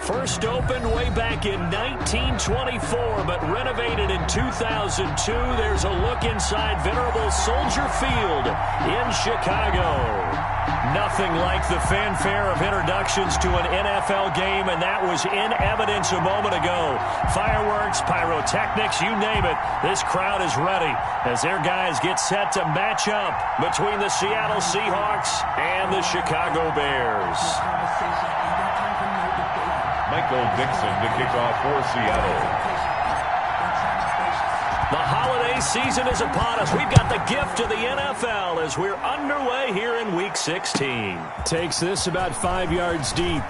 First opened way back in 1924, but renovated in 2002. There's a look inside venerable Soldier Field in Chicago. Nothing like the fanfare of introductions to an NFL game, and that was in evidence a moment ago. Fireworks, pyrotechnics, you name it. This crowd is ready as their guys get set to match up between the Seattle Seahawks and the Chicago Bears. Michael Dixon to kick off for Seattle. The holiday season is upon us. We've got the gift of the NFL as we're underway here in Week 16. Takes this about 5 yards deep.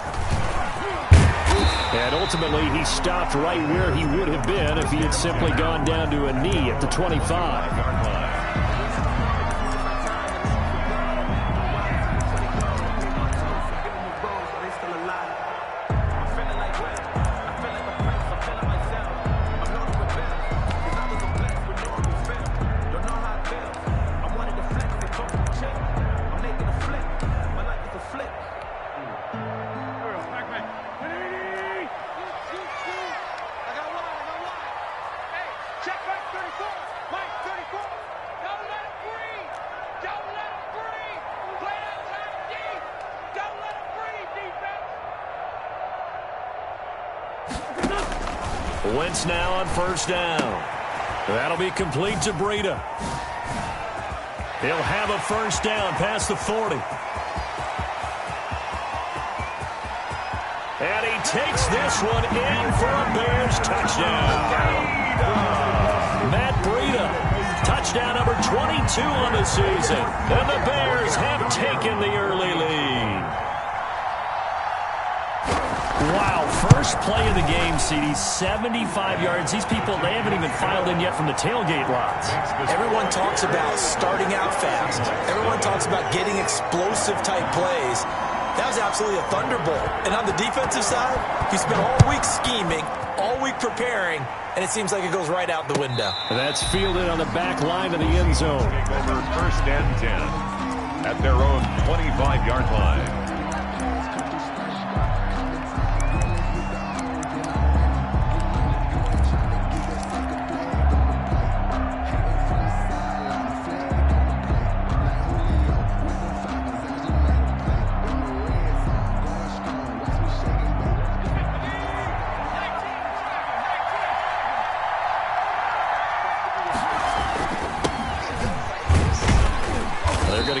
And ultimately, he stopped right where he would have been if he had simply gone down to a knee at the 25. Wentz now on first down. That'll be complete to Breida. He'll have a first down past the 40. And he takes this one in for a Bears touchdown. Matt Breida, touchdown number 22 on the season. And the Bears have taken the early lead. Wow, first play of the game, CD, 75 yards. These people, they haven't even filed in yet from the tailgate lots. Everyone talks about starting out fast. Everyone talks about getting explosive-type plays. That was absolutely a thunderbolt. And on the defensive side, he spent all week scheming, all week preparing, and it seems like it goes right out the window. That's fielded on the back line of the end zone. Over first and 10 at their own 25-yard line.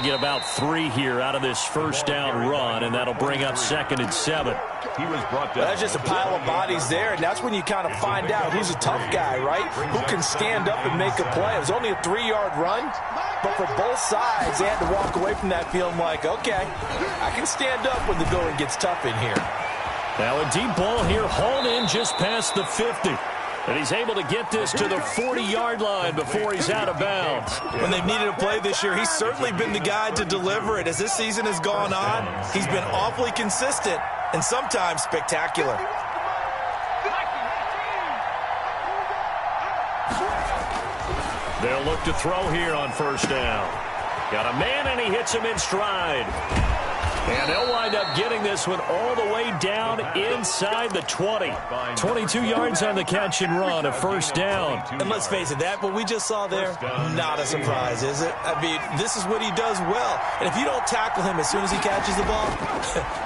About 3 here out of this first down run, and that'll bring up 2nd and 7. He was brought down. That's just a pile of bodies there, and that's when you kind of find out who's a tough guy, right? Who can stand up and make a play. It was only a 3-yard run, but for both sides, they had to walk away from that field like, okay, I can stand up when the going gets tough in here. Now a deep ball here, hauled in just past the 50. And he's able to get this to the 40-yard line before he's out of bounds. When they've needed a play this year, he's certainly been the guy to deliver it. As this season has gone on, he's been awfully consistent and sometimes spectacular. They'll look to throw here on first down. Got a man, and he hits him in stride. And they'll wind up getting this one all the way down inside the 20. 22 yards on the catch and run, a first down. And let's face it, that what we just saw there, not a surprise, is it? I mean, this is what he does well. And if you don't tackle him as soon as he catches the ball,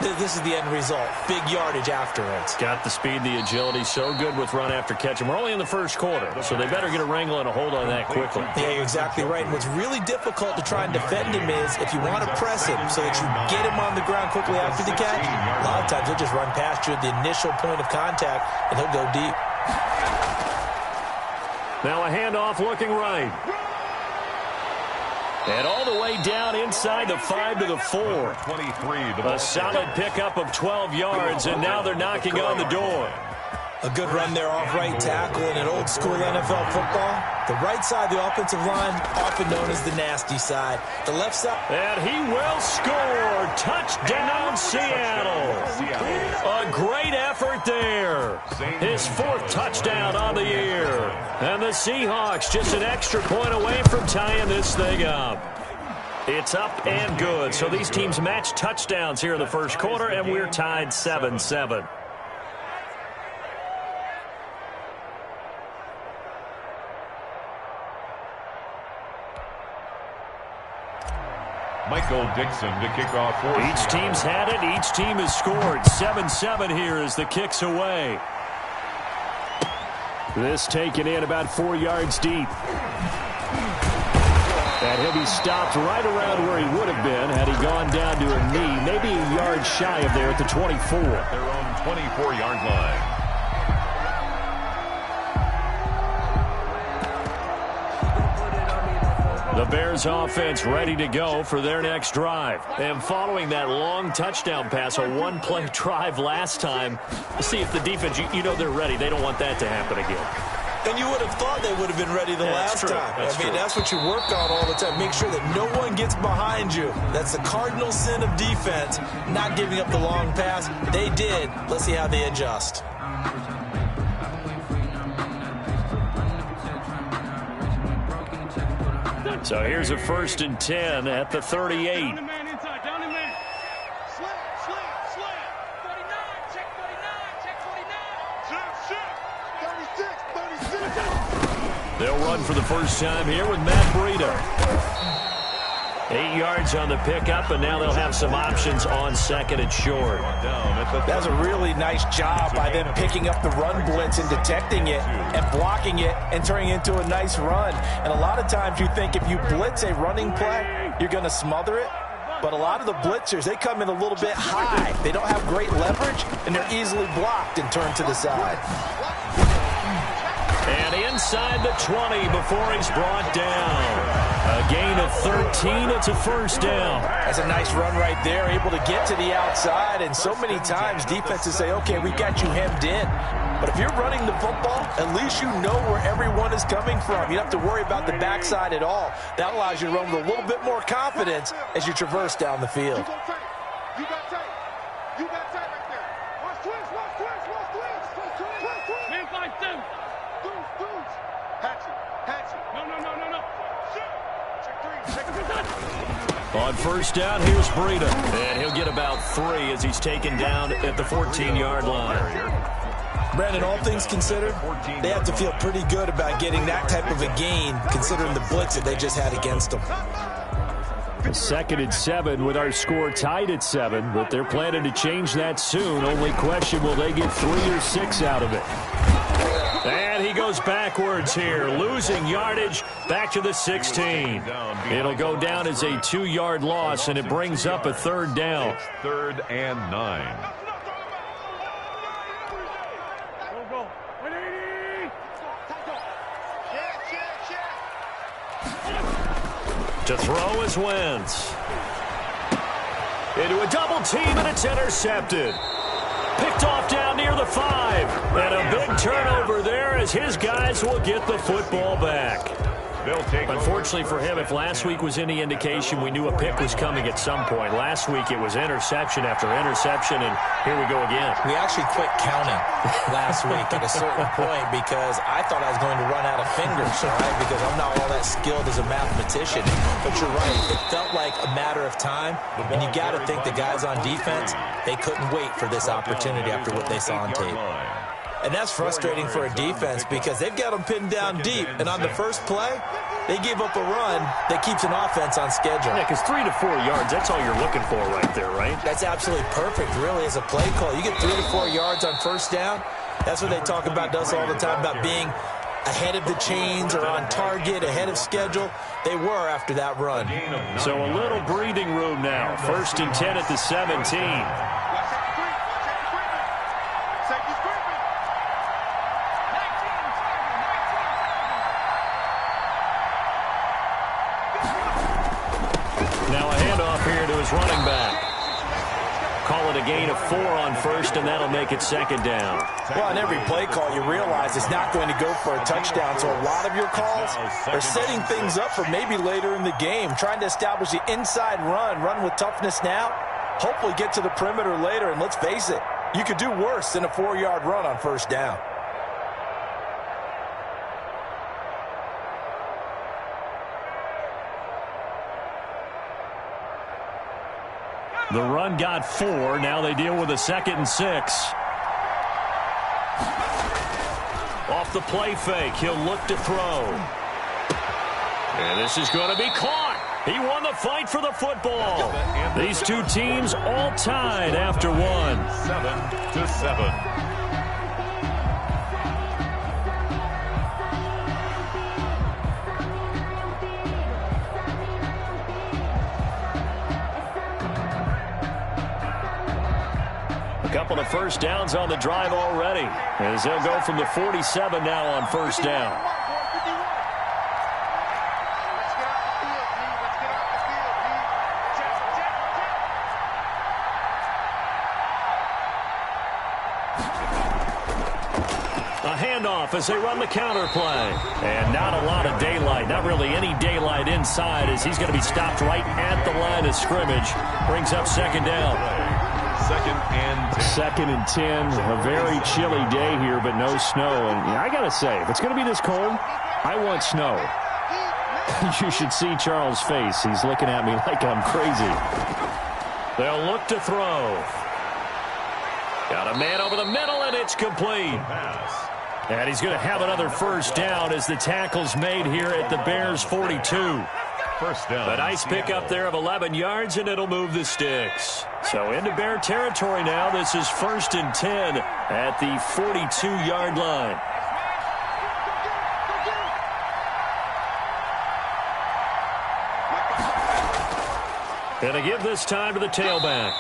this is the end result. Big yardage afterwards. Got the speed, the agility, so good with run after catch. And we're only in the first quarter, so they better get a wrangle and a hold on that quickly. Yeah, you're exactly right. And what's really difficult to try and defend him is if you want to press him so that you get him on the ground quickly after the catch, a lot of times he'll just run past you at the initial point of contact, and he'll go deep. Now a handoff looking right. And all the way down inside the 5 to the 4. A solid pickup of 12 yards, and now they're knocking on the door. A good run there off right tackle in an old school NFL football. The right side of the offensive line, often known as the nasty side. The left side. And he will score. Touchdown, Seattle. A great effort there. His 4th touchdown on the year. And the Seahawks just an extra point away from tying this thing up. It's up and good. So these teams match touchdowns here in the first quarter, and we're tied 7-7. Michael Dixon to kick off for Each team's had it. Each team has scored. 7-7 here as the kick's away. This taken in about 4 yards deep. That he'll be stopped right around where he would have been had he gone down to a knee, maybe a yard shy of there at the 24. Their own 24-yard line. The Bears offense ready to go for their next drive. And following that long touchdown pass, a one-play drive last time, see if the defense, you know they're ready. They don't want that to happen again. And you would have thought they would have been ready the last time. That's what you work on all the time. Make sure that no one gets behind you. That's the cardinal sin of defense, not giving up the long pass. They did. Let's see how they adjust. So here's a 1st and 10 at the 38. They'll run for the first time here with Matt Breida. 8 yards on the pickup, and now they'll have some options on 2nd and short. That's a really nice job by them picking up the run blitz and detecting it and blocking it and turning it into a nice run. And a lot of times you think if you blitz a running play, you're going to smother it. But a lot of the blitzers, they come in a little bit high. They don't have great leverage, and they're easily blocked and turned to the side. And inside the 20 before he's brought down. A gain of 13. It's a first down. That's a nice run right there, able to get to the outside. And so many times defenses say, okay, we got you hemmed in. But if you're running the football, at least you know where everyone is coming from. You don't have to worry about the backside at all. That allows you to run with a little bit more confidence as you traverse down the field. You got tape. You got tape right there. Watch twins. Man, 5-2. Dudes. Hatchet. No. Check 3. On first down, here's Breida. And he'll get about 3 as he's taken down at the 14-yard line. Brandon, all things considered, they have to feel pretty good about getting that type of a gain considering the blitz that they just had against them. 2nd and 7 with our score tied at 7, but they're planning to change that soon. Only question, will they get 3 or 6 out of it? And he goes backwards here, losing yardage back to the 16. It'll go down as a 2-yard loss, and it brings up a 3rd down. 3rd and 9. To throw is Wentz. Into a double team, and it's intercepted. Picked off down near the 5. And a big turnover there as his guys will get the football back. Unfortunately for him, if last week was any indication, we knew a pick was coming at some point. Last week it was interception after interception, and here we go again. We actually quit counting last week at a certain point because I thought I was going to run out of fingers, right? Because I'm not all that skilled as a mathematician. But you're right. It felt like a matter of time, and you got to think the guys on defense, they couldn't wait for this opportunity after what they saw on tape. And that's frustrating for a defense because they've got them pinned down deep. And on the first play, they give up a run that keeps an offense on schedule. Yeah, because 3 to 4 yards, that's all you're looking for right there, right? That's absolutely perfect, really, as a play call. You get 3 to 4 yards on first down. That's what they talk about us all the time, about being ahead of the chains or on target, ahead of schedule. They were after that run. So a little breathing room now. 1st and 10 at the 17. Running back. Call it a gain of 4 on first, and that'll make it 2nd down. Well, on every play call, you realize it's not going to go for a touchdown, so a lot of your calls are setting things up for maybe later in the game, trying to establish the inside run with toughness now, hopefully get to the perimeter later, and let's face it, you could do worse than a 4-yard run on first down. The run got 4. Now they deal with a 2nd and 6. Off the play fake, he'll look to throw. And this is going to be caught. He won the fight for the football. These two teams all tied after one. 7-7. A couple of first downs on the drive already, as they'll go from the 47 now on first down. A handoff as they run the counter play. And not a lot of daylight, not really any daylight inside, as he's going to be stopped right at the line of scrimmage. Brings up second down. Second and 10. A very chilly day here, but no snow. And I got to say, if it's going to be this cold, I want snow. You should see Charles' face. He's looking at me like I'm crazy. They'll look to throw. Got a man over the middle, and it's complete. And he's going to have another first down as the tackle's made here at the Bears' 42. First down. A nice pickup there of 11 yards, and it'll move the sticks. So into Bear territory now. This is 1st and 10 at the 42-yard line. And to give this time to the tailback.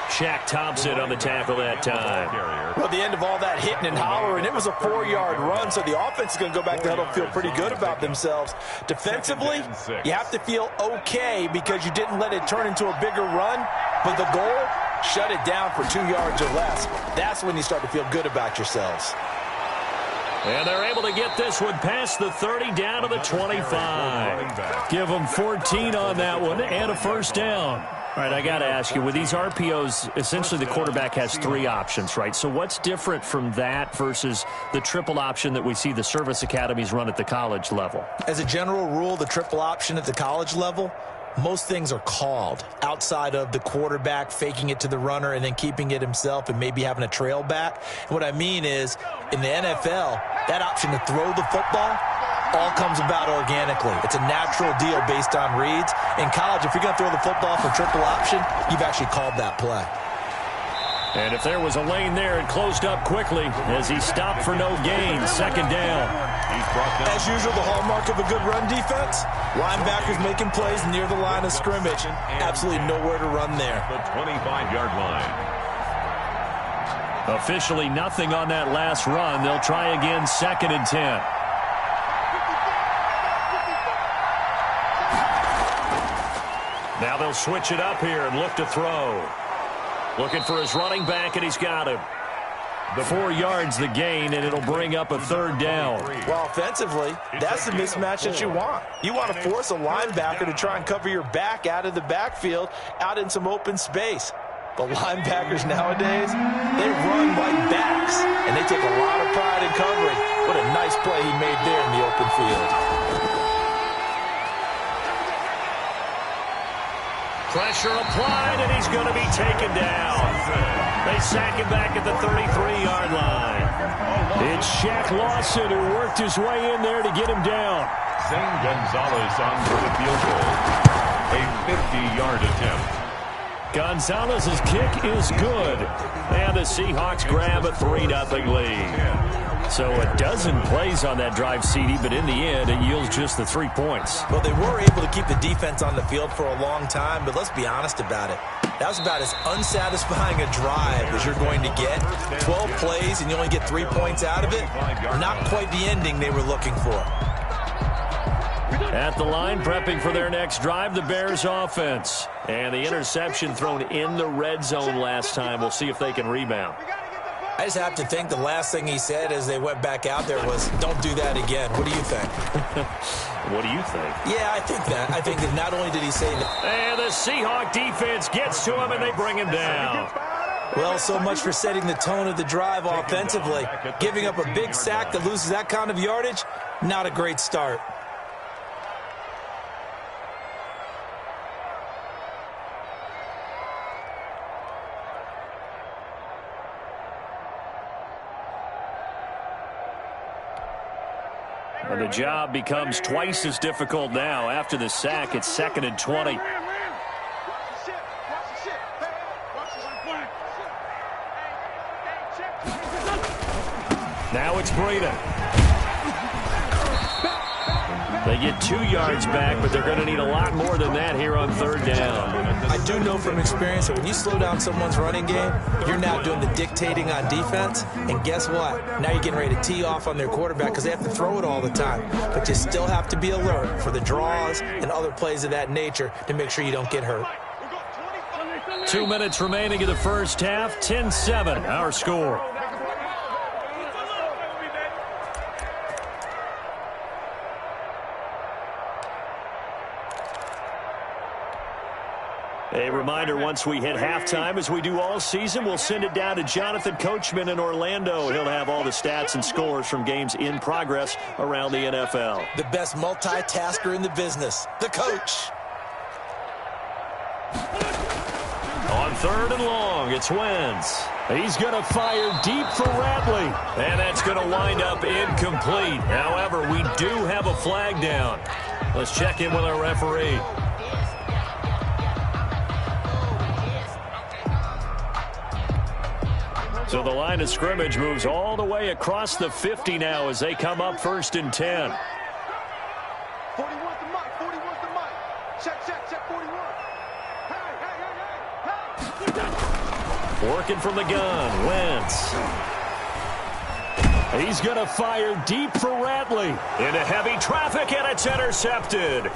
Shaq Thompson on the tackle that time. Well, at the end of all that hitting and hollering, it was a 4-yard run, so the offense is going to go back to huddle and feel pretty good about themselves. Defensively, you have to feel okay because you didn't let it turn into a bigger run, but the goal, shut it down for 2 yards or less. That's when you start to feel good about yourselves. And they're able to get this one past the 30 down to the 25. Give them 14 on that one and a first down. All right, I got to ask you, with these RPOs, essentially the quarterback has 3 options, right? So what's different from that versus the triple option that we see the service academies run at the college level? As a general rule, the triple option at the college level, most things are called outside of the quarterback faking it to the runner and then keeping it himself and maybe having a trail back. What I mean is, in the NFL, that option to throw the football all comes about organically. It's a natural deal based on reads. In college, if you're going to throw the football for triple option, you've actually called that play. And if there was a lane there, it closed up quickly as he stopped for no gain. Second down. As usual, the hallmark of a good run defense, linebackers making plays near the line of scrimmage. Absolutely nowhere to run there. The 25-yard line. Officially nothing on that last run. They'll try again, 2nd and 10. Now they'll switch it up here and look to throw. Looking for his running back, and he's got him. The 4 yards the gain, and it'll bring up a 3rd down. Well, offensively, that's the mismatch that you want. You want to force a linebacker to try and cover your back out of the backfield, out in some open space. But linebackers nowadays, they run like backs, and they take a lot of pride in covering. What a nice play he made there in the open field. Pressure applied, and he's going to be taken down. They sack him back at the 33-yard line. It's Shaq Lawson who worked his way in there to get him down. Zane Gonzalez on for the field goal. A 50-yard attempt. Gonzalez's kick is good. And the Seahawks grab a 3-0 lead. So a dozen plays on that drive, CD, but in the end, it yields just the 3 points. Well, they were able to keep the defense on the field for a long time, but let's be honest about it. That was about as unsatisfying a drive as you're going to get. 12 plays, and you only get 3 points out of it. Not quite the ending they were looking for. At the line, prepping for their next drive, the Bears offense. And the interception thrown in the red zone last time. We'll see if they can rebound. I just have to think the last thing he said as they went back out there was, don't do that again. What do you think? What do you think? Yeah, I think that. I think that not only did he say that. And the Seahawk defense gets to him, and they bring him down. Well, so much for setting the tone of the drive offensively. Giving up a big sack that loses that kind of yardage, not a great start. And the job becomes twice as difficult now. After the sack, it's 2nd and 20. Now it's Breida. They get 2 yards back, but they're going to need a lot more than that here on 3rd down. I do know from experience that when you slow down someone's running game, you're now doing the dictating on defense. And guess what? Now you're getting ready to tee off on their quarterback because they have to throw it all the time. But you still have to be alert for the draws and other plays of that nature to make sure you don't get hurt. 2 minutes remaining in the first half. 10-7, our score. A reminder, once we hit halftime, as we do all season, we'll send it down to Jonathan Coachman in Orlando. He'll have all the stats and scores from games in progress around the NFL. The best multitasker in the business, the coach. On 3rd and long, it's Wentz. He's going to fire deep for Ratley. And that's going to wind up incomplete. However, we do have a flag down. Let's check in with our referee. So the line of scrimmage moves all the way across the 50 now as they come up 1st and 10. 41's the mic. 41's the mic. Check, 41. Hey. Working from the gun, Wentz. He's going to fire deep for Ratley. Into heavy traffic, and it's intercepted.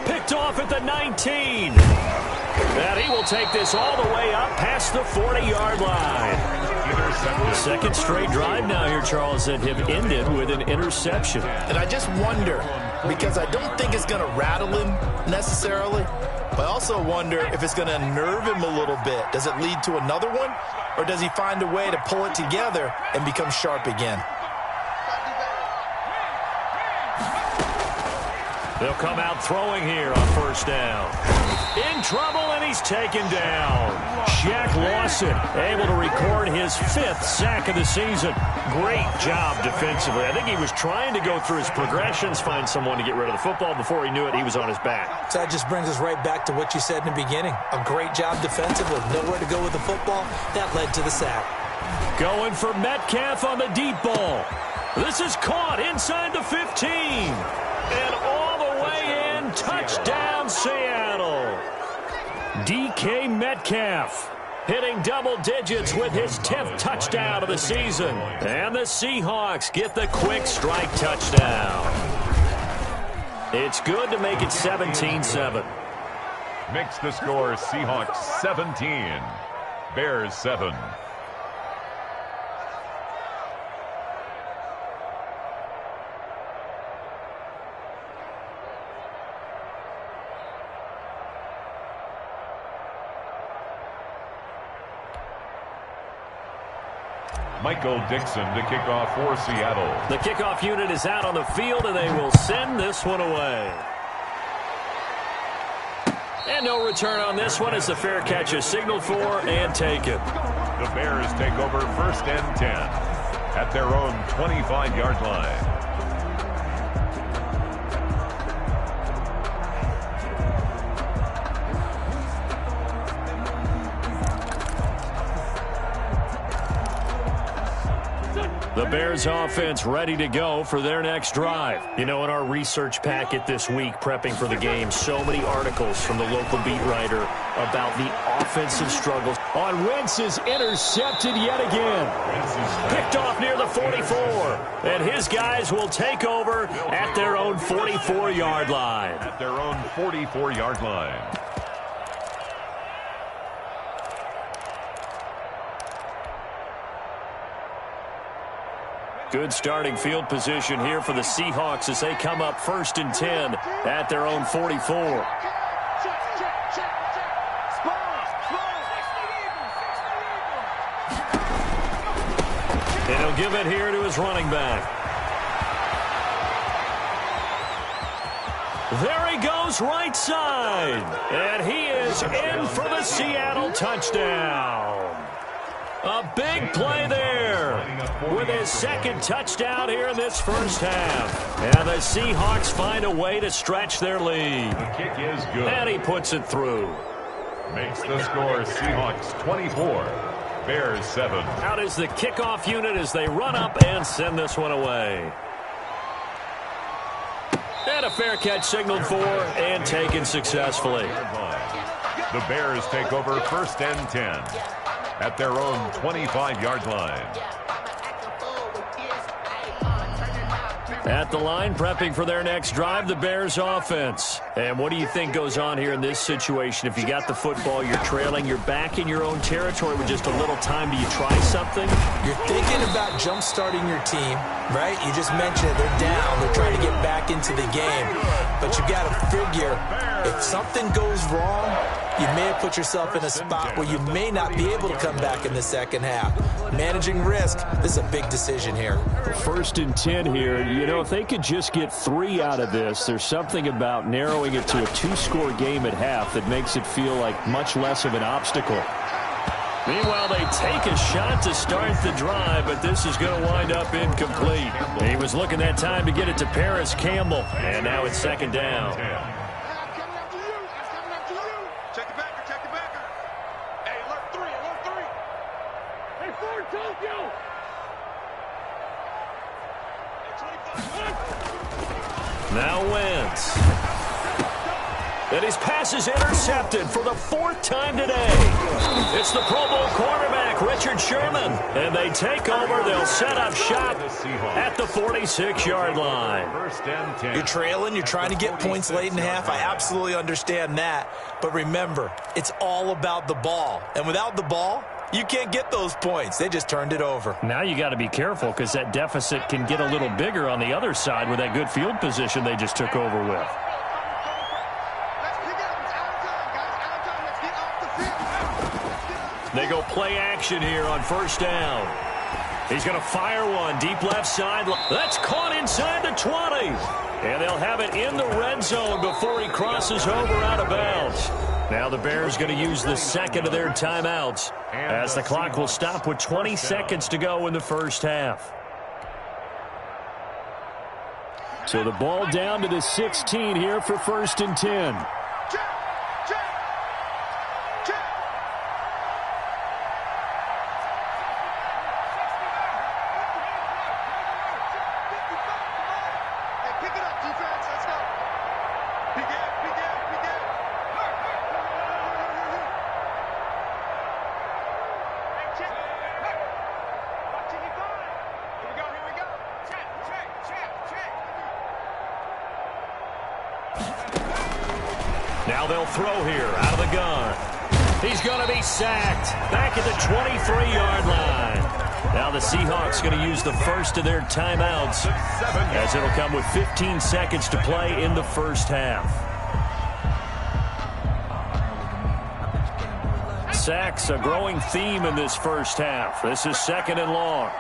Picked off at the 19. And he will take this all the way up past the 40-yard line. Second straight drive now here, Charles, that have ended with an interception. And I just wonder, because I don't think it's going to rattle him necessarily, but I also wonder if it's going to nerve him a little bit. Does it lead to another one, or does he find a way to pull it together and become sharp again? They'll come out throwing here on 1st down. In trouble, and he's taken down. Shaq Lawson able to record his 5th sack of the season. Great job defensively. I think he was trying to go through his progressions, find someone to get rid of the football. Before he knew it, he was on his back. So that just brings us right back to what you said in the beginning. A great job defensively. Nowhere to go with the football. That led to the sack. Going for Metcalf on the deep ball. This is caught inside the 15. And all the way in. Touchdown, Seattle. DK Metcalf hitting double digits with his 10th touchdown of the season. And the Seahawks get the quick strike touchdown. It's good to make it 17-7. Makes the score Seahawks 17, Bears 7. Michael Dixon to kick off for Seattle. The kickoff unit is out on the field, and they will send this one away. And no return on this one as the fair catch is signaled for and taken. The Bears take over 1st and 10 at their own 25-yard line. The Bears offense ready to go for their next drive. You know, in our research packet this week, prepping for the game, so many articles from the local beat writer about the offensive struggles. On Wentz is intercepted yet again. Picked off near the 44. And his guys will take over at their own 44-yard line. At their own 44-yard line. Good starting field position here for the Seahawks as they come up 1st and 10 at their own 44. And he'll give it here to his running back. There he goes right side. And he is in for the Seattle touchdown. A big play there with his second touchdown here in this first half. And the Seahawks find a way to stretch their lead. The kick is good. And he puts it through. Makes the score Seahawks 24, Bears 7. Out is the kickoff unit as they run up and send this one away. And a fair catch signaled for and taken successfully. The Bears take over 1st and 10 at their own 25-yard line. At the line, prepping for their next drive, the Bears offense. And what do you think goes on here in this situation? If you got the football, you're trailing, you're back in your own territory with just a little time. Do you try something? You're thinking about jump-starting your team, right? You just mentioned it. They're down. They're trying to get back into the game. But you got to figure, if something goes wrong, you may have put yourself in a spot where you may not be able to come back in the second half. Managing risk, this is a big decision here. 1st and 10 here. You know, if they could just get 3 out of this, there's something about narrowing it to a 2-score game at half that makes it feel like much less of an obstacle. Meanwhile, they take a shot to start the drive, but this is going to wind up incomplete. He was looking that time to get it to Paris Campbell, and now it's 2nd down. Now Wentz. And his pass is intercepted for the 4th time today. It's the Pro Bowl quarterback, Richard Sherman. And they take over. They'll set up shop at the 46-yard line. 1st and 10. You're trailing. You're trying to get points late in half. I absolutely understand that. But remember, it's all about the ball. And without the ball, you can't get those points. They just turned it over. Now you got to be careful because that deficit can get a little bigger on the other side with that good field position they just took over with. They go play action here on 1st down. He's going to fire one deep left side. That's caught inside the 20. And they'll have it in the red zone before he crosses over out of bounds. Now the Bears going to use the 2nd of their timeouts as the clock will stop with 20 seconds to go in the first half. So the ball down to the 16 here for 1st and 10. Now they'll throw here out of the gun. He's going to be sacked back at the 23-yard line. Now the Seahawks going to use the 1st of their timeouts as it'll come with 15 seconds to play in the first half. Sacks a growing theme in this first half. This is 2nd and long.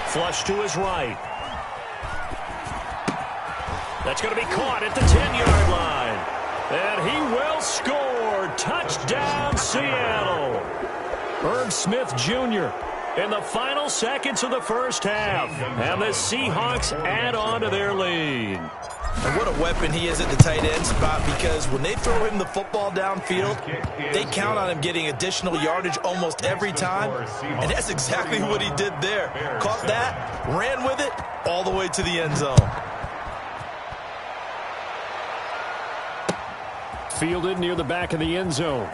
Flush to his right. That's going to be caught at the 10-yard line. And he will score. Touchdown, Seattle. Irv Smith Jr. in the final seconds of the first half. And the Seahawks add on to their lead. And what a weapon he is at the tight end spot, because when they throw him the football downfield, they count on him getting additional yardage almost every time. And that's exactly what he did there. Caught that, ran with it, all the way to the end zone. Fielded near the back of the end zone.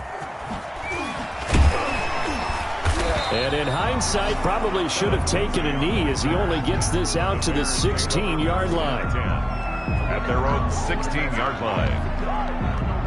And in hindsight, probably should have taken a knee as he only gets this out to the 16-yard line. At their own 16-yard line.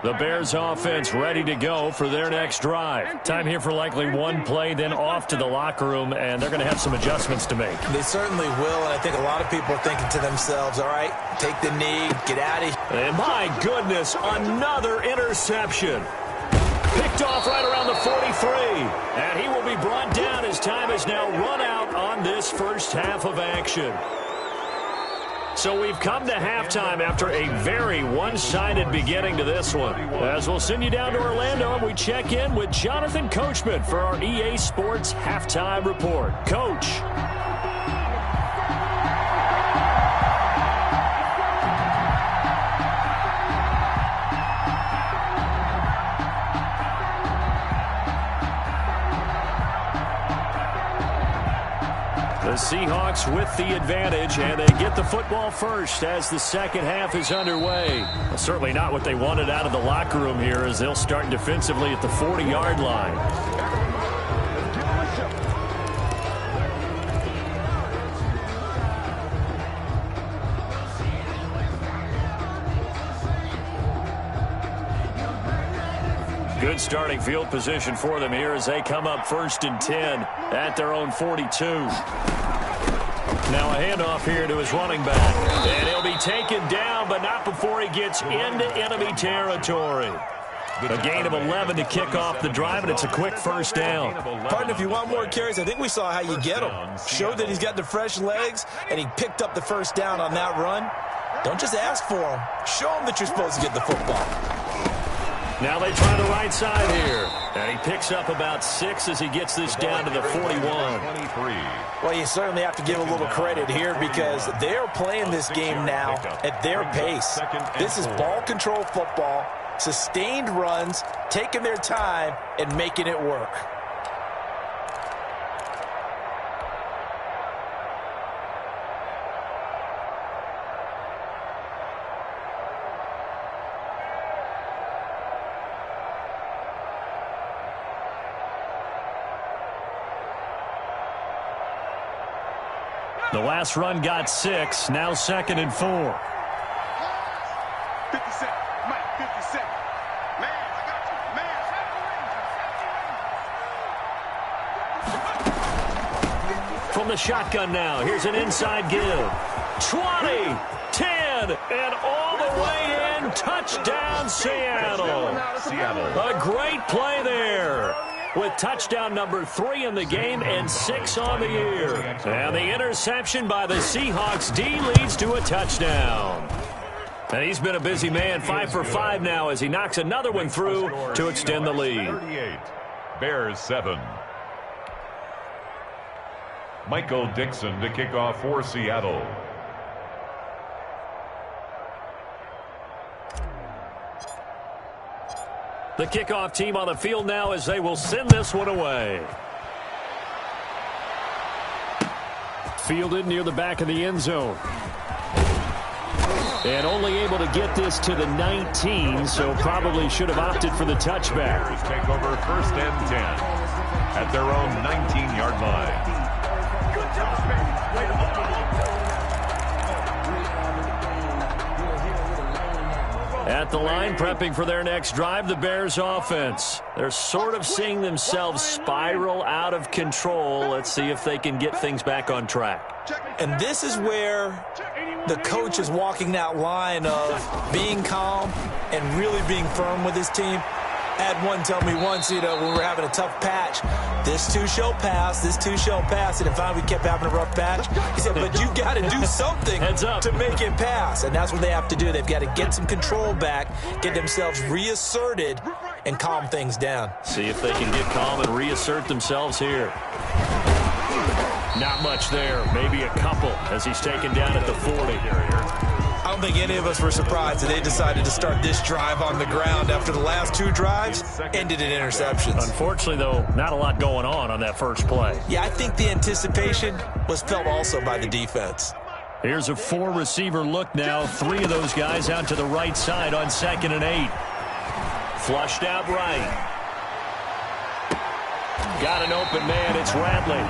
The Bears offense ready to go for their next drive. Time here for likely one play, then off to the locker room, and they're going to have some adjustments to make. They certainly will, and I think a lot of people are thinking to themselves, all right, take the knee, get out of here. And my goodness, another interception. Picked off right around the 43. And he will be brought down as time has now run out on this first half of action. So we've come to halftime after a very one-sided beginning to this one. As we'll send you down to Orlando, and we check in with Jonathan Coachman for our EA Sports Halftime Report. Coach. The Seahawks with the advantage, and they get the football first as the second half is underway. Well, certainly not what they wanted out of the locker room here, as they'll start defensively at the 40-yard line. Good starting field position for them here as they come up 1st and 10 at their own 42. Now a handoff here to his running back. And he'll be taken down, but not before he gets into enemy territory. A gain of 11 to kick off the drive, and it's a quick first down. Partner, if you want more carries, I think we saw how you get him. Showed that he's got the fresh legs, and he picked up the first down on that run. Don't just ask for him. Show him that you're supposed to get the football. Now they try the right side here. And he picks up about 6 as he gets this down to the 41. Well, you certainly have to give a little credit here because they're playing this game now at their pace. This is ball control football, sustained runs, taking their time, and making it work. The last run got 6, now 2nd and 4. 50 seconds, Mike, 50 seconds. Man, I got you. Man, From the shotgun now, here's an inside give. 20, 10, and all the way in. Touchdown, Seattle. A great play there, with touchdown number 3 in the game and 6 on the year. And the interception by the Seahawks D leads to a touchdown. And he's been a busy man, 5 for 5 now as he knocks another one through to extend the lead. 38, Bears 7. Michael Dixon to kick off for Seattle. The kickoff team on the field now as they will send this one away. Fielded near the back of the end zone. And only able to get this to the 19, so probably should have opted for the touchback. Bears take over 1st and 10 at their own 19-yard line. good job, baby. Way to hold on. At the line, prepping for their next drive, the Bears offense. They're sort of seeing themselves spiral out of control. Let's see if they can get things back on track. And this is where the coach is walking that line of being calm and really being firm with his team. I had one tell me once, when we were having a tough patch, this too shall pass, this too shall pass. And finally we kept having a rough patch. He said, but you got to do something to make it pass. And that's what they have to do. They've got to get some control back, get themselves reasserted, and calm things down. See if they can get calm and reassert themselves here. Not much there. Maybe a couple as he's taken down at the 40. I don't think any of us were surprised that they decided to start this drive on the ground after the last two drives ended in interceptions. Unfortunately, though, not a lot going on that first play. Yeah, I think the anticipation was felt also by the defense. Here's a four-receiver look now. Three of those guys out to the right side on 2nd and 8. Flushed out right. Got an open man. It's Radley.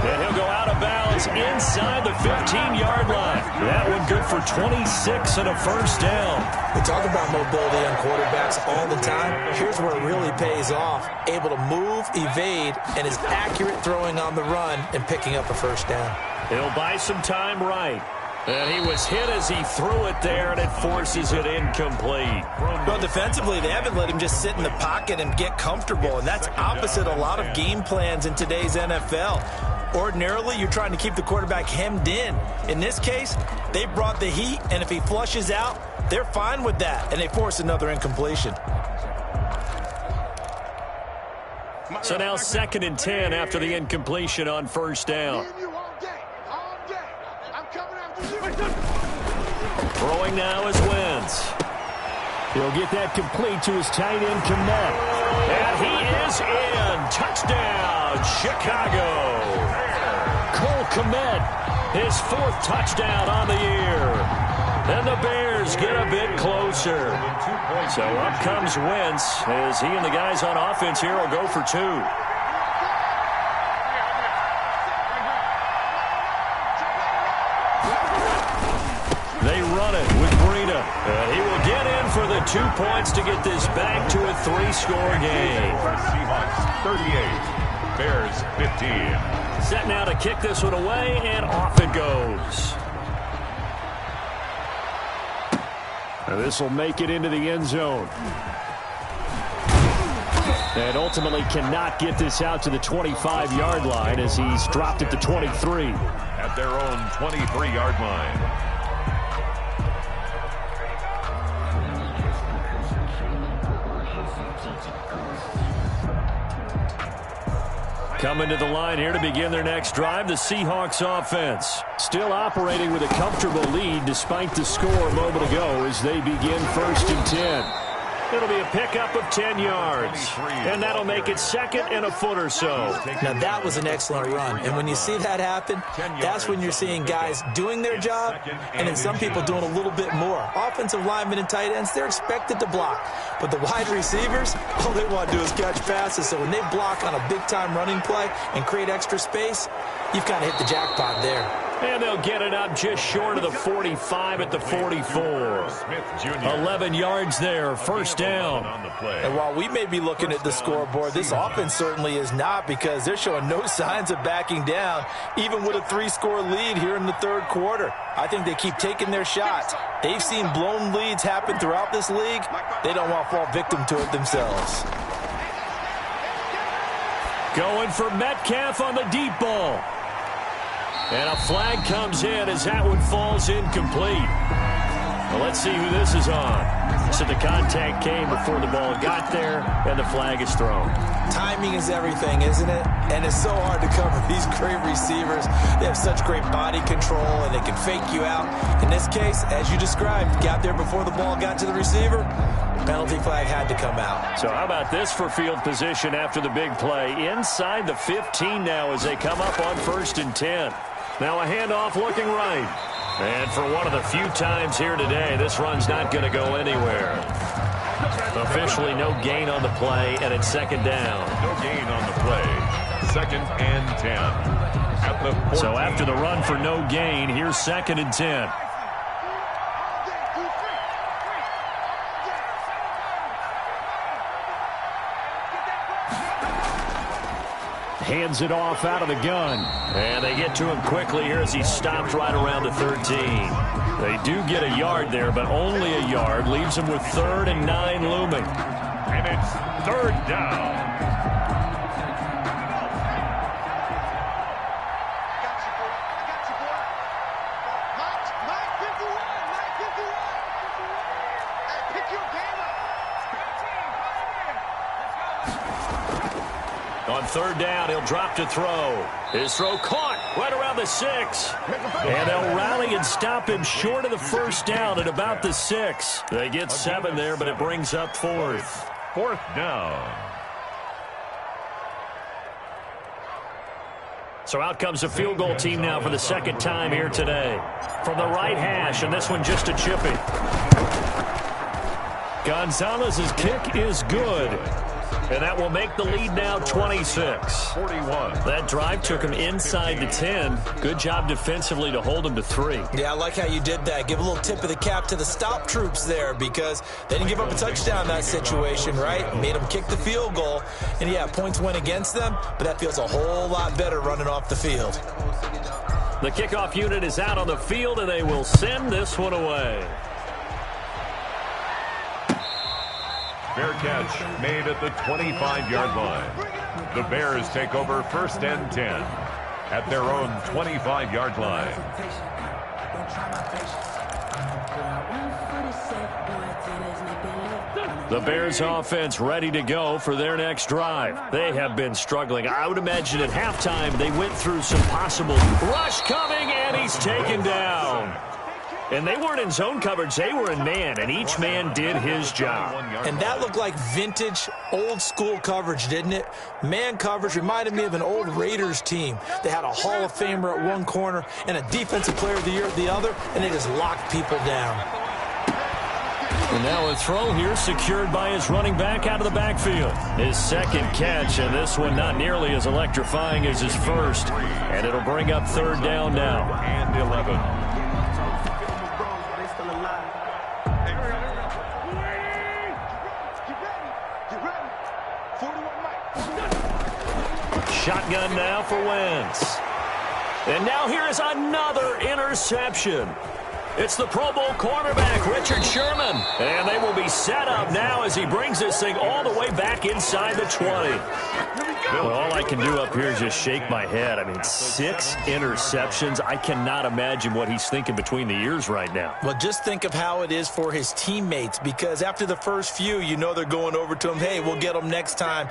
And he'll go out of bounds inside the 15-yard line. That one good for 26 and a first down. We talk about mobility on quarterbacks all the time. Here's where it really pays off. Able to move, evade, and is accurate throwing on the run and picking up a first down. He'll buy some time right. And he was hit as he threw it there, and it forces it incomplete. Well, defensively, they haven't let him just sit in the pocket and get comfortable, and that's opposite a lot of game plans in today's NFL. Ordinarily, you're trying to keep the quarterback hemmed in. In this case, they brought the heat, and if he flushes out, they're fine with that, and they force another incompletion. So now 2nd and 10 after the incompletion on first down. Throwing now is Wentz. He'll get that complete to his tight end, Kmet. And he is in. Touchdown, Chicago. Cole Kmet, his 4th touchdown on the year. And the Bears get a bit closer. So up comes Wentz as he and the guys on offense here will go for 2. They run it with Breida. And he will get in for the 2 points to get this back to a 3-score game. Seahawks 38, Bears 15. Set now to kick this one away, and off it goes. Now this will make it into the end zone. And ultimately cannot get this out to the 25-yard line as he's dropped it to 23. At their own 23-yard line. Coming to the line here to begin their next drive, the Seahawks offense. Still operating with a comfortable lead despite the score a moment ago as they begin 1st and 10. It'll be a pickup of 10 yards. And that'll make it 2nd and a foot or so. Now, that was an excellent run. And when you see that happen, that's when you're seeing guys doing their job and then some people doing a little bit more. Offensive linemen and tight ends, they're expected to block. But the wide receivers, all they want to do is catch passes. So when they block on a big-time running play and create extra space, you've kind of hit the jackpot there. And they'll get it up just short of the 45 at the 44. 11 yards there, first down. And while we may be looking at the scoreboard, this offense certainly is not, because they're showing no signs of backing down, even with a 3-score lead here in the 3rd quarter. I think they keep taking their shots. They've seen blown leads happen throughout this league. They don't want to fall victim to it themselves. Going for Metcalf on the deep ball. And a flag comes in as that one falls incomplete. Well, let's see who this is on. So the contact came before the ball got there, and the flag is thrown. Timing is everything, isn't it? And it's so hard to cover these great receivers. They have such great body control, and they can fake you out. In this case, as you described, got there before the ball got to the receiver. Penalty flag had to come out. So how about this for field position after the big play? Inside the 15 now as they come up on 1st and 10. Now a handoff looking right. And for one of the few times here today, this run's not going to go anywhere. Officially no gain on the play, and it's 2nd down. No gain on the play. 2nd and 10. At the 14. So after the run for no gain, here's 2nd and 10. Hands it off out of the gun. And they get to him quickly here as he stopped right around the 13. They do get a yard there, but only a yard. Leaves them with 3rd and 9 looming. And it's 3rd down. On 3rd down, he'll drop to throw. His throw caught right around the 6. And they'll rally and stop him short of the 1st down at about the 6. They get 7 there, but it brings up 4th. 4th down. So out comes the field goal team now for the 2nd time here today. From the right hash, and this one just a chipping. Gonzalez's kick is good. And that will make the lead now 26. 41. That drive took him inside the 10. Good job defensively to hold him to 3. Yeah, I like how you did that. Give a little tip of the cap to the stop troops there because they didn't give up a touchdown in that situation, right? Made them kick the field goal. And, yeah, points went against them, but that feels a whole lot better running off the field. The kickoff unit is out on the field, and they will send this one away. Fair catch made at the 25-yard line. The Bears take over 1st and 10 at their own 25-yard line. The Bears offense ready to go for their next drive. They have been struggling. I would imagine at halftime they went through some possible rush coming, and he's taken down. And they weren't in zone coverage. They were in man, and each man did his job. And that looked like vintage, old-school coverage, didn't it? Man coverage reminded me of an old Raiders team. They had a Hall of Famer at one corner and a Defensive Player of the Year at the other, and they just locked people down. And now a throw here secured by his running back out of the backfield. His second catch, and this one not nearly as electrifying as his first. And it'll bring up 3rd down now. And 11. Shotgun now for Wentz. And now here is another interception. It's the Pro Bowl cornerback, Richard Sherman. And they will be set up now as he brings this thing all the way back inside the 20. Well, all I can do up here is just shake my head. I mean, 6 interceptions. I cannot imagine what he's thinking between the ears right now. Well, just think of how it is for his teammates, because after the first few, you know they're going over to him, hey, we'll get them next time.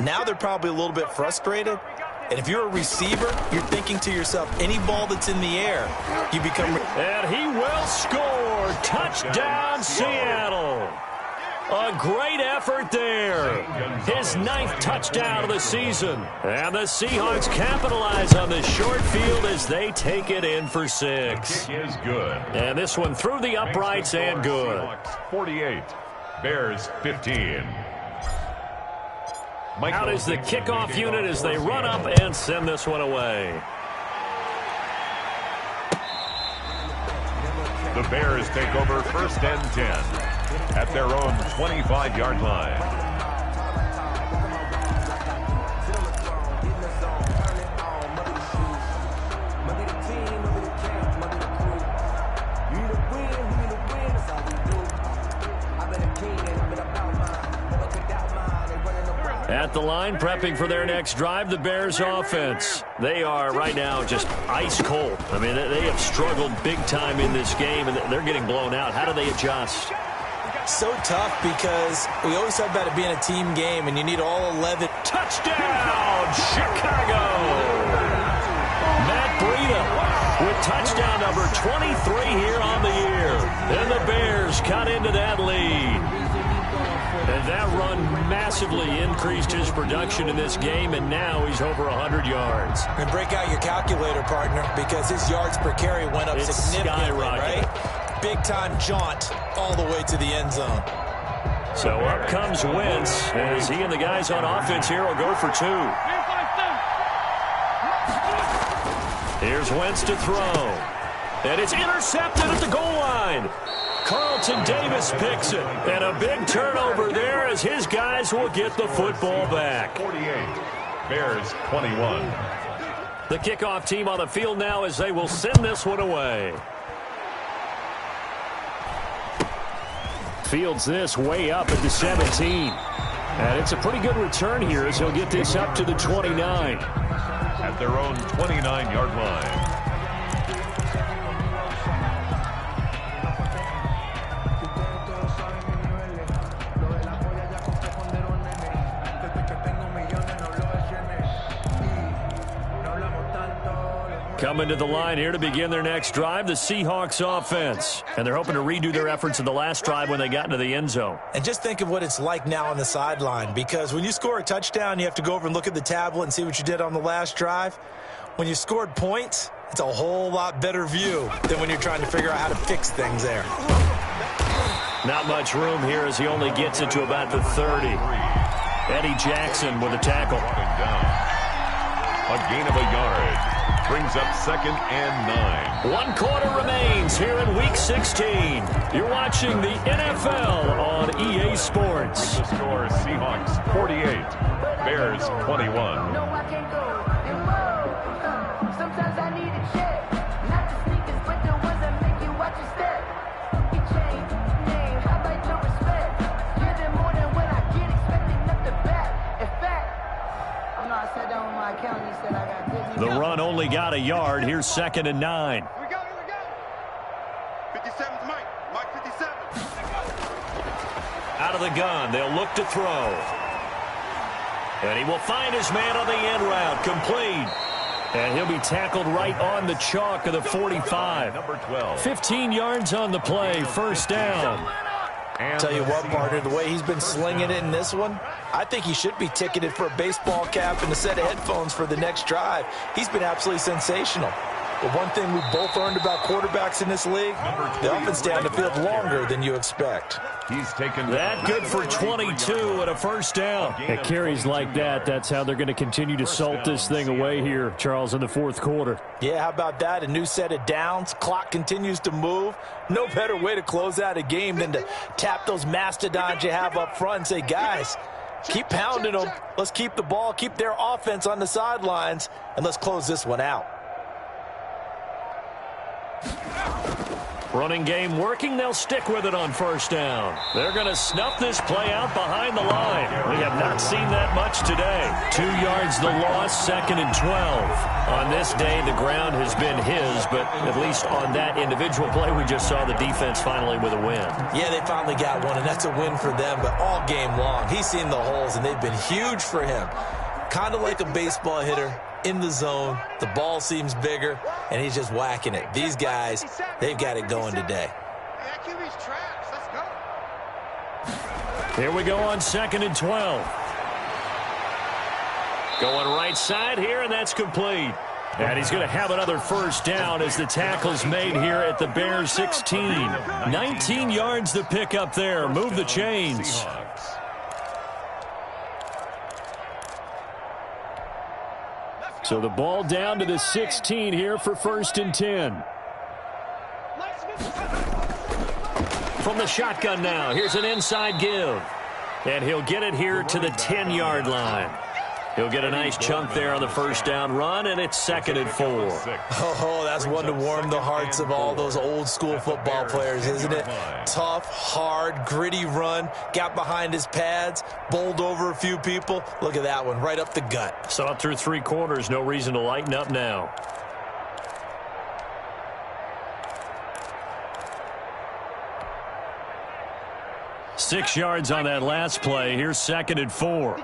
Now they're probably a little bit frustrated. And if you're a receiver, you're thinking to yourself, any ball that's in the air, you become... And he will score. Touchdown, Seattle. A great effort there. His 9th touchdown of the season. And the Seahawks capitalize on this short field as they take it in for 6. Kick is good. And this one through the uprights and good. Seahawks 48. Bears 15. Out is the kickoff unit as they run up and send this one away. The Bears take over 1st and 10 at their own 25-yard line. At the line, prepping for their next drive, the Bears offense. They are right now just ice cold. I mean, they have struggled big time in this game, and they're getting blown out. How do they adjust? So tough because we always talk about it being a team game, and you need all 11. Touchdown, Chicago! Matt Breida with touchdown number 23 here on the year. And the Bears cut into that lead. And that run massively increased his production in this game, and now he's over 100 yards. And break out your calculator, partner, because his yards per carry went up significantly, right? Big-time jaunt all the way to the end zone. So up comes Wentz as he and the guys on offense here will go for 2. Here's Wentz to throw. And it's intercepted at the goal line. Carlton Davis picks it. And a big turnover there as his guys will get the football back. 48. Bears 21. The kickoff team on the field now as they will send this one away. Fields this way up at the 17. And it's a pretty good return here as he'll get this up to the 29. At their own 29-yard line. Coming to the line here to begin their next drive, the Seahawks offense. And they're hoping to redo their efforts in the last drive when they got into the end zone. And just think of what it's like now on the sideline, because when you score a touchdown, you have to go over and look at the tablet and see what you did on the last drive. When you scored points, it's a whole lot better view than when you're trying to figure out how to fix things there. Not much room here as he only gets it to about the 30. Eddie Jackson with a tackle. A gain of a yard. Brings up 2nd and 9. 1 quarter remains here in Week 16. You're watching the NFL on EA Sports. The score, Seahawks 48, Bears 21. No, I can't go. And whoa, sometimes I need a check. Not the sneakers, but the ones that make you watch your step. Your chain, name, I like your respect. Giving more than what I get, expecting up the back. In fact, I know I sat down with my accountant, he said I got good. The run only got a yard. Here's 2nd and 9. Here we go. 57's Mike. Mike 57. Out of the gun, they'll look to throw. And he will find his man on the end route, complete. And he'll be tackled right on the chalk of the 45. Number 12. 15 yards on the play, first down. Tell you what, partner, the way he's been slinging it in this one, I think he should be ticketed for a baseball cap and a set of headphones for the next drive. He's been absolutely sensational. But one thing we've both learned about quarterbacks in this league, they often stay on the field longer than you expect. He's taken That good for 22 and a first down. At carries like that, that's how they're going to continue to salt this thing away here, Charles, in the 4th quarter. Yeah, how about that? A new set of downs. Clock continues to move. No better way to close out a game than to tap those mastodons you have up front and say, guys, keep pounding them. Let's keep the ball, keep their offense on the sidelines, and let's close this one out. Running game working. They'll stick with it on first down. They're going to snuff this play out behind the line. We have not seen that much today. 2 yards the loss, 2nd and 12. On this day, the ground has been his, but at least on that individual play, we just saw the defense finally with a win. Yeah, they finally got one, and that's a win for them, but all game long, he's seen the holes, and they've been huge for him. Kind of like a baseball hitter. In the zone, the ball seems bigger, and he's just whacking it. These guys, they've got it going today. That QB's trash. Let's go. Here we go on 2nd and 12. Going right side here, and that's complete. And he's going to have another first down as the tackle's made here at the Bears 16. 19 yards to pick up there. Move the chains. So the ball down to the 16 here for 1st and 10. From the shotgun now, here's an inside give. And he'll get it here to the 10-yard line. He'll get a nice chunk there on the first down run, and it's 2nd and 4. Oh, that's one to warm the hearts of all those old-school football players, isn't it? Tough, hard, gritty run, got behind his pads, bowled over a few people. Look at that one, right up the gut. Saw it through 3 quarters, no reason to lighten up now. Six yards on that last play. Here's 2nd and 4.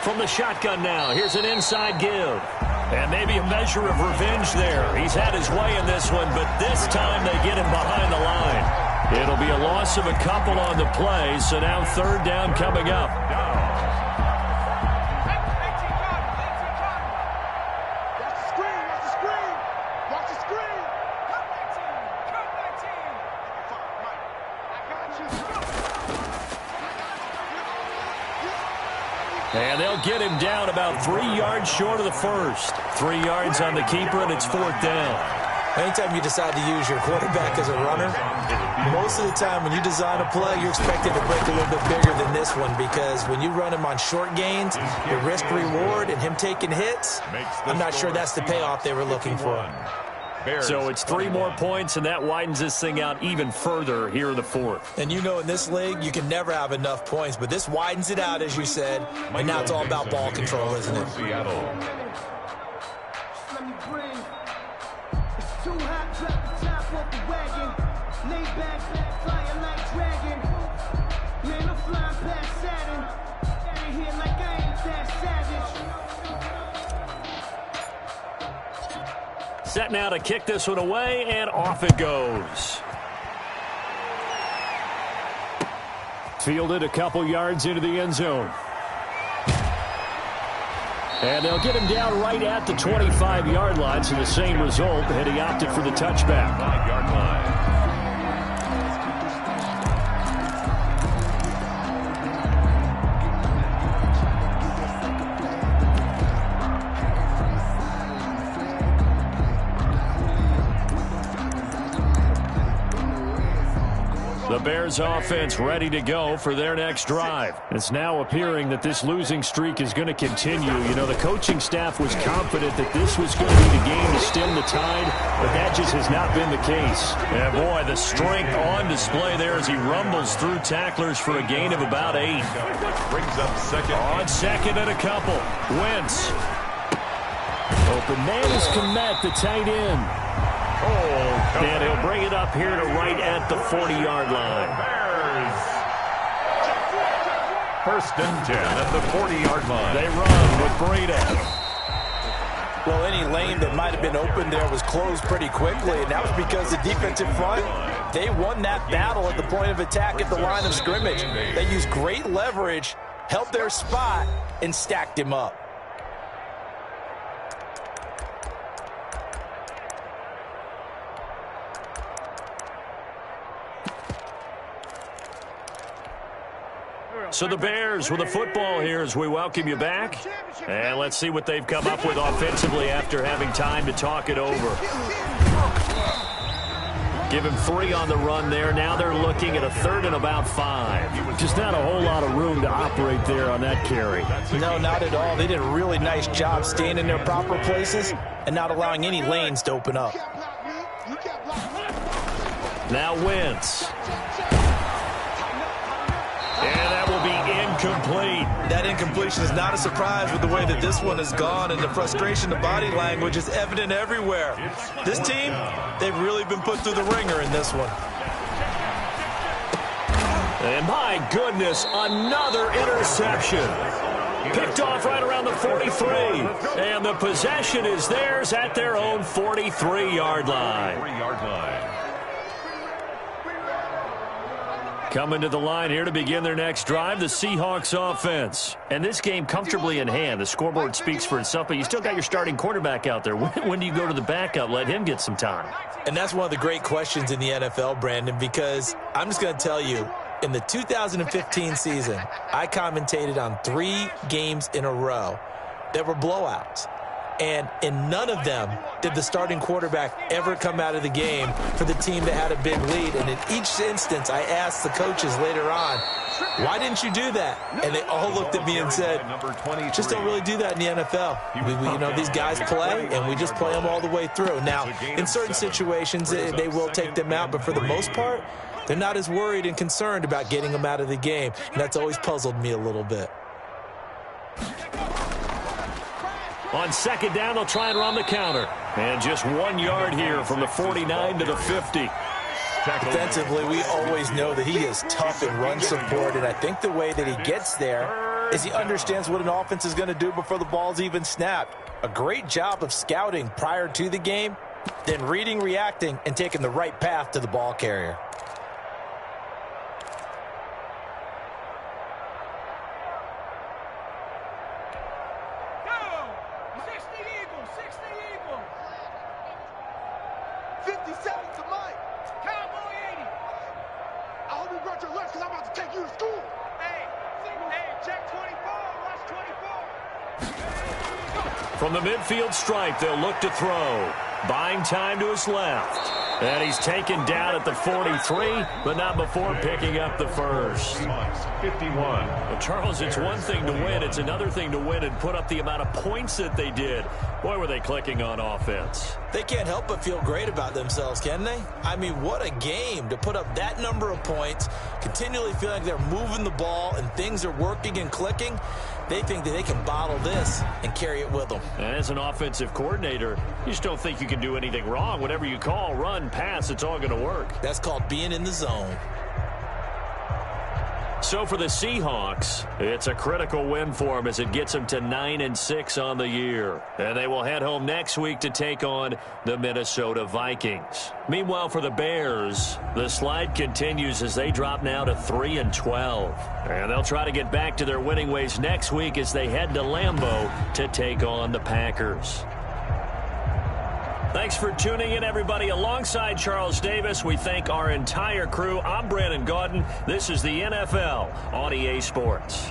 From the shotgun now, here's an inside give. And maybe a measure of revenge there. He's had his way in this one, but this time they get him behind the line. It'll be a loss of a couple on the play, so now 3rd down coming up. And they'll get him down about 3 yards short of the first. 3 yards on the keeper, and it's 4th down. Anytime you decide to use your quarterback as a runner, most of the time when you design a play, you're expected to break a little bit bigger than this one, because when you run him on short gains, your risk-reward and him taking hits, I'm not sure that's the payoff they were looking for. So it's 3 more points, and that widens this thing out even further here in the 4th. And you know, in this league, you can never have enough points, but this widens it out, as you said, and now it's all about ball control, isn't it? Let me breathe. It's too hot, drop the top off the wagon. Lay back, flying like dragon. Man, I'm flying past Saturn. Out of here like I ain't that savage. Set now to kick this one away, and off it goes. Fielded a couple yards into the end zone. And they'll get him down right at the 25-yard line, so the same result, and he opted for the touchback. 5-yard line. The Bears offense ready to go for their next drive. It's now appearing that this losing streak is going to continue. You know, the coaching staff was confident that this was going to be the game to stem the tide, but that just has not been the case. And boy, the strength on display there as he rumbles through tacklers for a gain of about 8. Brings up second. On second and a couple. Wentz. Open man is Kmet, the tight end. And he'll bring it up here to right at the 40-yard line. Bears. First and 10 at the 40-yard line. They run with Breida. Well, any lane that might have been open there was closed pretty quickly, and that was because the defensive front, they won that battle at the point of attack at the line of scrimmage. They used great leverage, held their spot, and stacked him up. So the Bears with a football here as we welcome you back. And let's see what they've come up with offensively after having time to talk it over. Give him 3 on the run there. Now they're looking at a 3rd and about 5. Just not a whole lot of room to operate there on that carry. No, not at all. They did a really nice job staying in their proper places and not allowing any lanes to open up. Now Wentz. And that will be incomplete. That incompletion is not a surprise with the way that this one has gone, and the frustration, the body language is evident everywhere. This team, they've really been put through the ringer in this one. And my goodness, another interception. Picked off right around the 43. And the possession is theirs at their own 43-yard line. Coming to the line here to begin their next drive, the Seahawks offense. And this game comfortably in hand. The scoreboard speaks for itself, but you still got your starting quarterback out there. When do you go to the backup? Let him get some time. And that's one of the great questions in the NFL, Brandon, because I'm just going to tell you, in the 2015 season, I commentated on 3 games in a row that were blowouts. And in none of them did the starting quarterback ever come out of the game for the team that had a big lead. And in each instance, I asked the coaches later on, why didn't you do that? And they all looked at me and said, just don't really do that in the NFL. You know, these guys play, and we just play them all the way through. Now, in certain situations, they will take them out, but for the most part, they're not as worried and concerned about getting them out of the game. And that's always puzzled me a little bit. On second down, they'll try and run the counter. And just 1 yard here from the 49 to the 50. Defensively, we always know that he is tough in run support, and I think the way that he gets there is he understands what an offense is going to do before the ball's even snapped. A great job of scouting prior to the game, then reading, reacting, and taking the right path to the ball carrier. From the midfield stripe, they'll look to throw. Buying time to his left. And he's taken down at the 43, but not before picking up the first. 51. Well, Charles, it's one thing to win. It's another thing to win and put up the amount of points that they did. Boy, were they clicking on offense. They can't help but feel great about themselves, can they? I mean, what a game to put up that number of points, continually feel like they're moving the ball and things are working and clicking. They think that they can bottle this and carry it with them. And as an offensive coordinator, you just don't think you can do anything wrong. Whatever you call, run, pass, it's all going to work. That's called being in the zone. So for the Seahawks, it's a critical win for them as it gets them to 9-6 on the year. And they will head home next week to take on the Minnesota Vikings. Meanwhile, for the Bears, the slide continues as they drop now to 3-12. And they'll try to get back to their winning ways next week as they head to Lambeau to take on the Packers. Thanks for tuning in, everybody. Alongside Charles Davis, we thank our entire crew. I'm Brandon Gaudin. This is the NFL on EA Sports.